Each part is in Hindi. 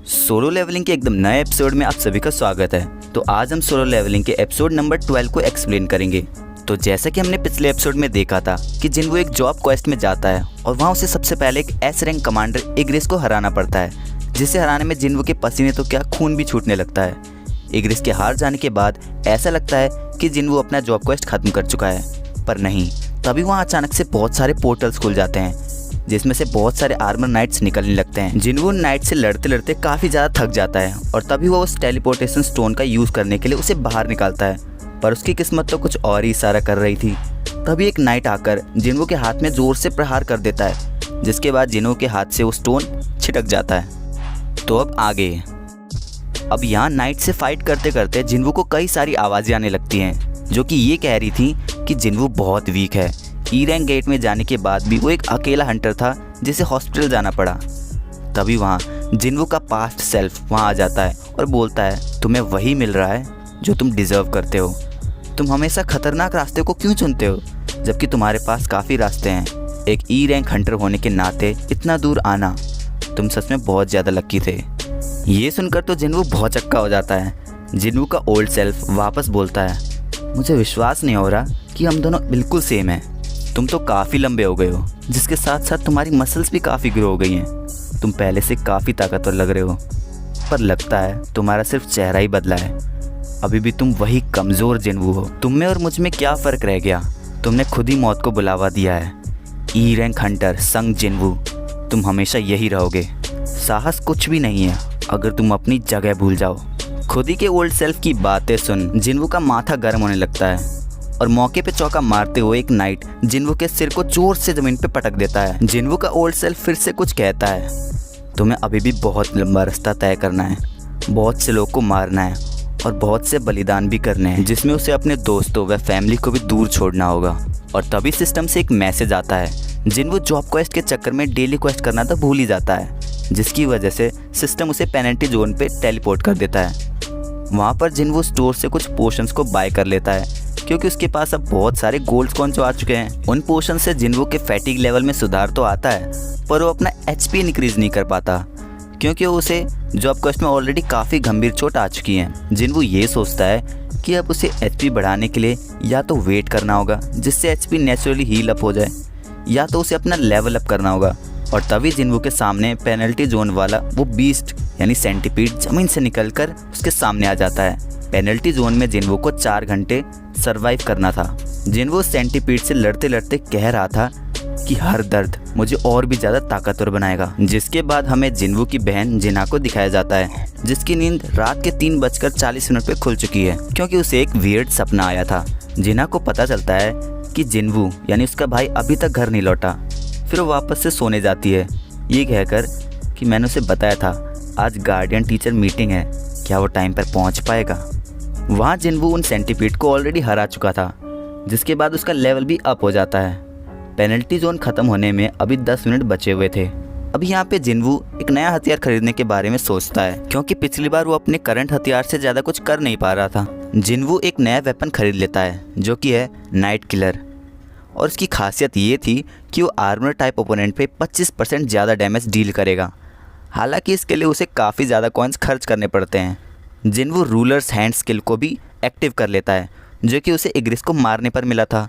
सोलो लेवलिंग के एकदम नए एपिसोड में आप सभी का स्वागत है। तो आज हम सोलो लेवलिंग के एपिसोड नंबर 12 को एक्सप्लेन करेंगे। तो जैसा कि हमने पिछले एपिसोड में देखा था कि जिन्वो एक जॉब क्वेस्ट में जाता है और वहाँ उसे सबसे पहले एक एस रैंक कमांडर इग्रिस को हराना पड़ता है, जिसे हराने में जिन्वो के पसीने तो क्या खून भी छूटने लगता है। इग्रिस के हार जाने के बाद ऐसा लगता है कि जिन्वो अपना जॉब क्वेस्ट खत्म कर चुका है, पर नहीं। तभी वहाँ अचानक से बहुत सारे पोर्टल्स खुल जाते हैं जिसमें से बहुत सारे आर्मर नाइट्स निकलने लगते हैं। जिन्वो नाइट से लड़ते लड़ते काफ़ी ज़्यादा थक जाता है और तभी वो उस टेलीपोर्टेशन स्टोन का यूज़ करने के लिए उसे बाहर निकालता है, पर उसकी किस्मत तो कुछ और ही इशारा कर रही थी। तभी एक नाइट आकर जिन्वो के हाथ में ज़ोर से प्रहार कर देता है, जिसके बाद जिन्वो के हाथ से वो स्टोन छिटक जाता है। तो अब आगे अब यहाँ नाइट से फाइट करते करते जिन्वो को कई सारी आवाज़ें आने लगती हैं जो कि ये कह रही थी कि जिन्वो बहुत वीक है। ई रैंक गेट में जाने के बाद भी वो एक अकेला हंटर था जिसे हॉस्पिटल जाना पड़ा। तभी वहाँ जिन्वो का पास्ट सेल्फ वहाँ आ जाता है और बोलता है, तुम्हें वही मिल रहा है जो तुम डिज़र्व करते हो। तुम हमेशा खतरनाक रास्ते को क्यों चुनते हो जबकि तुम्हारे पास काफ़ी रास्ते हैं। एक ई रैंक हंटर होने के नाते इतना दूर आना, तुम सच में बहुत ज़्यादा लकी थे। ये सुनकर तो जिन्वो बहुत चक्का हो जाता है। जिन्वो का ओल्ड सेल्फ वापस बोलता है, मुझे विश्वास नहीं हो रहा कि हम दोनों बिल्कुल सेम हैं। तुम तो काफ़ी लंबे हो गए हो, जिसके साथ साथ तुम्हारी मसल्स भी काफ़ी ग्रो हो गई हैं। तुम पहले से काफ़ी ताकतवर लग रहे हो, पर लगता है तुम्हारा सिर्फ चेहरा ही बदला है। अभी भी तुम वही कमज़ोर जिन्वो हो। तुम में और मुझ में क्या फ़र्क रह गया? तुमने खुद ही मौत को बुलावा दिया है। ई रैंक हंटर संग जिन्वो, तुम हमेशा यही रहोगे। साहस कुछ भी नहीं है अगर तुम अपनी जगह भूल जाओ। खुद ही के ओल्ड सेल्फ की बातें सुन जिन्वो का माथा गर्म होने लगता है और मौके पे चौका मारते हुए एक नाइट जिन्वो के सिर को जोर से जमीन पे पटक देता है। जिन्वो का ओल्ड सेल्फ फिर से कुछ कहता है, तुम्हें अभी भी बहुत लंबा रास्ता तय करना है, बहुत से लोग को मारना है और बहुत से बलिदान भी करने हैं, जिसमें उसे अपने दोस्तों व फैमिली को भी दूर छोड़ना होगा। और तभी सिस्टम से एक मैसेज आता है। जिन्वो जॉब क्वेस्ट के चक्कर में डेली क्वेस्ट करना तो भूल ही जाता है, जिसकी वजह से सिस्टम उसे पेनल्टी जोन पे टेलीपोर्ट कर देता है। वहाँ पर जिन्वो स्टोर से कुछ पोशंस को बाय कर लेता है क्योंकि उसके पास अब बहुत सारे गोल्ड कॉइन्स आ चुके हैं। उन पोशन से जिन्वो के फैटिक लेवल में सुधार तो आता है, पर वो अपना एचपी इंक्रीज नहीं कर पाता क्योंकि उसे जॉब क्वेस्ट में ऑलरेडी काफ़ी गंभीर चोट आ चुकी है। जिन्वो ये सोचता है कि अब उसे एचपी बढ़ाने के लिए या तो वेट करना होगा जिससे एचपी नेचुरली हील अप हो जाए, या तो उसे अपना लेवल अप करना होगा। और तभी जिन्वो के सामने पेनल्टी जोन वाला वो बीस्ट यानी सेंटीपीड जमीन से निकलकर उसके सामने आ जाता है। पेनल्टी जोन में जिन्वो को 4 घंटे सरवाइव करना था। जिन्वो सेंटीपीड से लड़ते लड़ते कह रहा था कि हर दर्द मुझे और भी ज़्यादा ताकतवर बनाएगा। जिसके बाद हमें जिन्वो की बहन जिना को दिखाया जाता है, जिसकी नींद रात के 3:40 पे खुल चुकी है क्योंकि उसे एक वियर्ड सपना आया था। जिना को पता चलता है कि जिन्वो यानी उसका भाई अभी तक घर नहीं लौटा। फिर वो वापस से सोने जाती है, ये कहकर कि मैंने उसे बताया था आज गार्डियन टीचर मीटिंग है, क्या वो टाइम पर पहुंच पाएगा। वहाँ जिन्वो उन सेंटीपीड को ऑलरेडी हरा चुका था, जिसके बाद उसका लेवल भी अप हो जाता है। पेनल्टी जोन ख़त्म होने में अभी 10 मिनट बचे हुए थे। अभी यहाँ पे जिन्वो एक नया हथियार खरीदने के बारे में सोचता है क्योंकि पिछली बार वो अपने करंट हथियार से ज़्यादा कुछ कर नहीं पा रहा था। जिन्वो एक नया वेपन खरीद लेता है जो कि है नाइट किलर, और इसकी खासियत ये थी कि वो आर्मर टाइप ओपोनेंट पे 25% ज़्यादा डैमेज डील करेगा। हालांकि इसके लिए उसे काफ़ी ज़्यादा कॉइन्स खर्च करने पड़ते हैं। जिन्वो रूलर्स हैंड स्किल को भी एक्टिव कर लेता है जो कि उसे इग्रिस को मारने पर मिला था।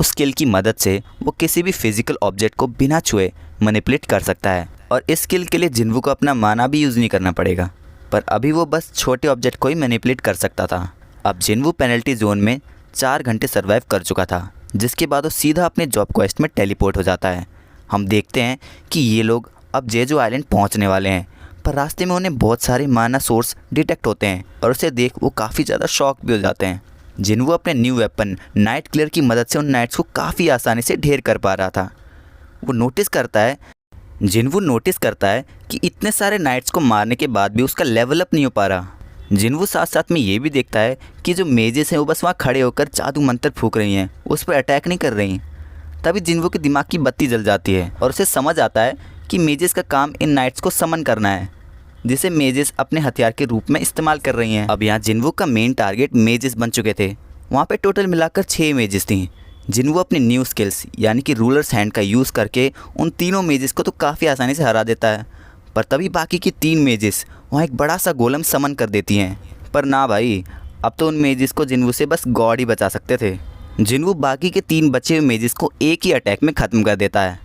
उस स्किल की मदद से वो किसी भी फिजिकल ऑब्जेक्ट को बिना छुए मैनिपुलेट कर सकता है, और इस स्किल के लिए जिन्वो को अपना माना भी यूज़ नहीं करना पड़ेगा, पर अभी वो बस छोटे ऑब्जेक्ट को ही मैनिपुलेट कर सकता था। अब जिन्वो पेनल्टी जोन में 4 घंटे सर्वाइव कर चुका था, जिसके बाद वो सीधा अपने जॉब क्वेस्ट में टेलीपोर्ट हो जाता है। हम देखते हैं कि ये लोग अब जेजो आइलैंड पहुंचने वाले हैं, पर रास्ते में उन्हें बहुत सारे माना सोर्स डिटेक्ट होते हैं और उसे देख वो काफ़ी ज़्यादा शॉक भी हो जाते हैं। जिन्वो अपने न्यू वेपन नाइट क्लियर की मदद से उन नाइट्स को काफ़ी आसानी से ढेर कर पा रहा था। जिन्वो नोटिस करता है कि इतने सारे नाइट्स को मारने के बाद भी उसका लेवल अप नहीं हो पा रहा। जिन्वो साथ साथ में ये भी देखता है कि जो मेजेस हैं वो बस वहाँ खड़े होकर जादू मंत्र फूंक रही हैं, उस पर अटैक नहीं कर रही। तभी जिन्वो के दिमाग की बत्ती जल जाती है और उसे समझ आता है कि मेजेस का काम इन नाइट्स को समन करना है, जिसे मेजेस अपने हथियार के रूप में इस्तेमाल कर रही हैं। अब यहाँ जिन्वो का मेन टारगेट मेजेस बन चुके थे। वहाँ पे टोटल मिलाकर 6 मेजेस थी। जिन्वो अपनी न्यू स्किल्स यानी कि रूलर्स हैंड का यूज़ करके उन तीनों मेजेस को तो काफ़ी आसानी से हरा देता है, पर तभी बाकी की 3 मेजिस वहाँ एक बड़ा सा गोलम समन कर देती हैं। पर ना भाई, अब तो उन मेजिस को जिन्वू से बस गॉड ही बचा सकते थे। जिन्वू बाकी के 3 बचे हुए मेजिस को एक ही अटैक में ख़त्म कर देता है।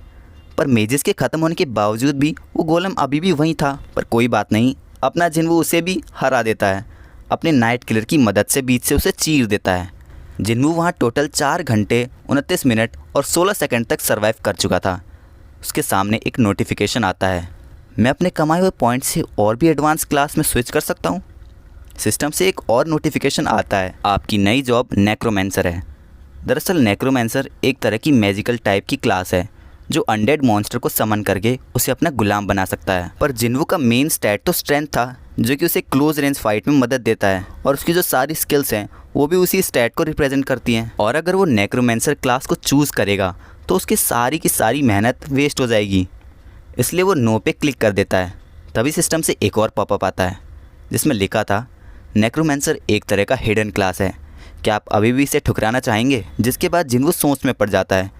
पर मेजिस के ख़त्म होने के बावजूद भी वो गोलम अभी भी वहीं था। पर कोई बात नहीं, अपना जिन्वू उसे भी हरा देता है। अपने नाइट किलर की मदद से बीच से उसे चीर देता है। जिन्वू वहाँ टोटल 4 घंटे 29 मिनट और 16 सेकंड तक सर्वाइव कर चुका था। उसके सामने एक नोटिफिकेशन आता है, मैं अपने कमाए हुए पॉइंट से और भी एडवांस क्लास में स्विच कर सकता हूँ। सिस्टम से एक और नोटिफिकेशन आता है, आपकी नई जॉब नेक्रोमेंसर है। दरअसल नेक्रोमेंसर एक तरह की मैजिकल टाइप की क्लास है जो अनडेड मॉन्स्टर को समन करके उसे अपना गुलाम बना सकता है। पर जिन्वू का मेन स्टैट तो स्ट्रेंथ था, जो कि उसे क्लोज रेंज फाइट में मदद देता है, और उसकी जो सारी स्किल्स हैं वो भी उसी स्टैट को रिप्रेजेंट करती हैं। और अगर वो नेक्रोमेंसर क्लास को चूज़ करेगा तो उसकी सारी की सारी मेहनत वेस्ट हो जाएगी। इसलिए वो नो पे क्लिक कर देता है। तभी सिस्टम से एक और पॉपअप आता है जिसमें लिखा था, नेक्रोमेंसर एक तरह का हिडन क्लास है, क्या आप अभी भी इसे ठुकराना चाहेंगे? जिसके बाद जिन्वू सोच में पड़ जाता है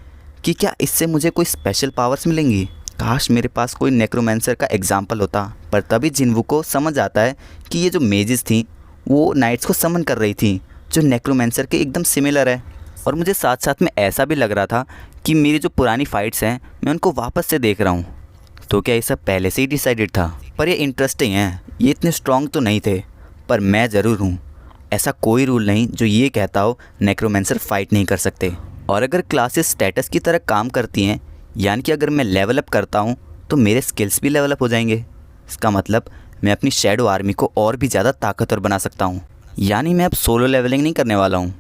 कि क्या इससे मुझे कोई स्पेशल पावर्स मिलेंगी? काश मेरे पास कोई नेक्रोमेंसर का एग्जाम्पल होता। पर तभी जिन्वू को समझ आता है कि ये जो मेजिस थी वो नाइट्स को समन कर रही थी, जो नेक्रोमेंसर के एकदम सिमिलर है। और मुझे साथ साथ में ऐसा भी लग रहा था कि मेरी जो पुरानी फाइट्स हैं मैं उनको वापस से देख रहा हूँ। तो क्या ये सब पहले से ही डिसाइडेड था? पर ये इंटरेस्टिंग है, ये इतने स्ट्रॉन्ग तो नहीं थे, पर मैं ज़रूर हूँ। ऐसा कोई रूल नहीं जो ये कहता हो नेक्रोमेंसर फाइट नहीं कर सकते। और अगर क्लासेस स्टेटस की तरह काम करती हैं, यानी कि अगर मैं लेवल अप करता हूँ तो मेरे स्किल्स भी लेवल अप हो जाएंगे। इसका मतलब मैं अपनी शैडो आर्मी को और भी ज़्यादा ताकतवर बना सकता हूँ। यानी मैं अब सोलो लेवलिंग नहीं करने वाला हूँ।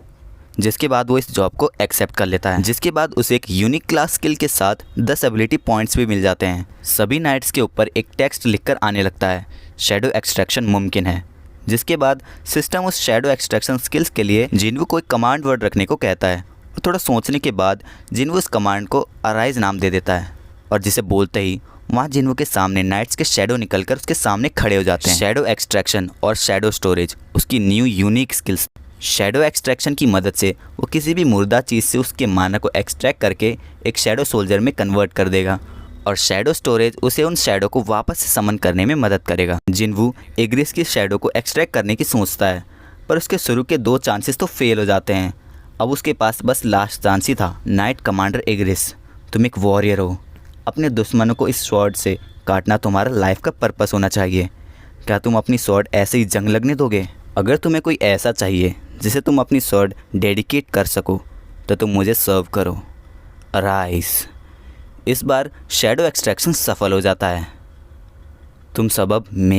जिसके बाद वो इस जॉब को एक्सेप्ट कर लेता है, जिसके बाद उसे एक यूनिक क्लास स्किल के साथ 10 एबिलिटी पॉइंट्स भी मिल जाते हैं। सभी नाइट्स के ऊपर एक टेक्स्ट लिखकर आने लगता है, शैडो एक्सट्रैक्शन मुमकिन है। जिसके बाद सिस्टम उस शैडो एक्सट्रैक्शन स्किल्स के लिए जिन्वू को एक कमांड वर्ड रखने को कहता है। और थोड़ा सोचने के बाद जिन्वू उस कमांड को अराइज नाम दे देता है, और जिसे बोलते ही वहाँ जिन्वू के सामने नाइट्स के शैडो निकलकर उसके सामने खड़े हो जाते हैं। शैडो एक्सट्रैक्शन और शैडो स्टोरेज उसकी new unique skills. Shadow extraction की मदद से वो किसी भी मुर्दा चीज़ से उसके माना को एक्सट्रैक्ट करके एक शैडो सोल्जर में कन्वर्ट कर देगा, और शैडो स्टोरेज उसे उन शैडो को वापस से समन करने में मदद करेगा। जिन्वू एग्रिस की शैडो को एक्सट्रैक्ट करने की सोचता है, पर उसके शुरू के 2 चांसेस तो फेल हो जाते हैं। अब उसके पास बस लास्ट चांस ही था। नाइट कमांडर एग्रिस, तुम एक वॉरियर हो, अपने दुश्मनों को इस स्वॉर्ड से काटना तुम्हारा लाइफ का पर्पस होना चाहिए। क्या तुम अपनी स्वॉर्ड ऐसे ही जंग लगने दोगे? अगर तुम्हें कोई ऐसा चाहिए जिसे तुम अपनी स्वॉर्ड डेडिकेट कर सको तो तुम मुझे सर्व करो, राइस। इस बार शैडो एक्सट्रैक्शन सफल हो जाता है। तुम सब अब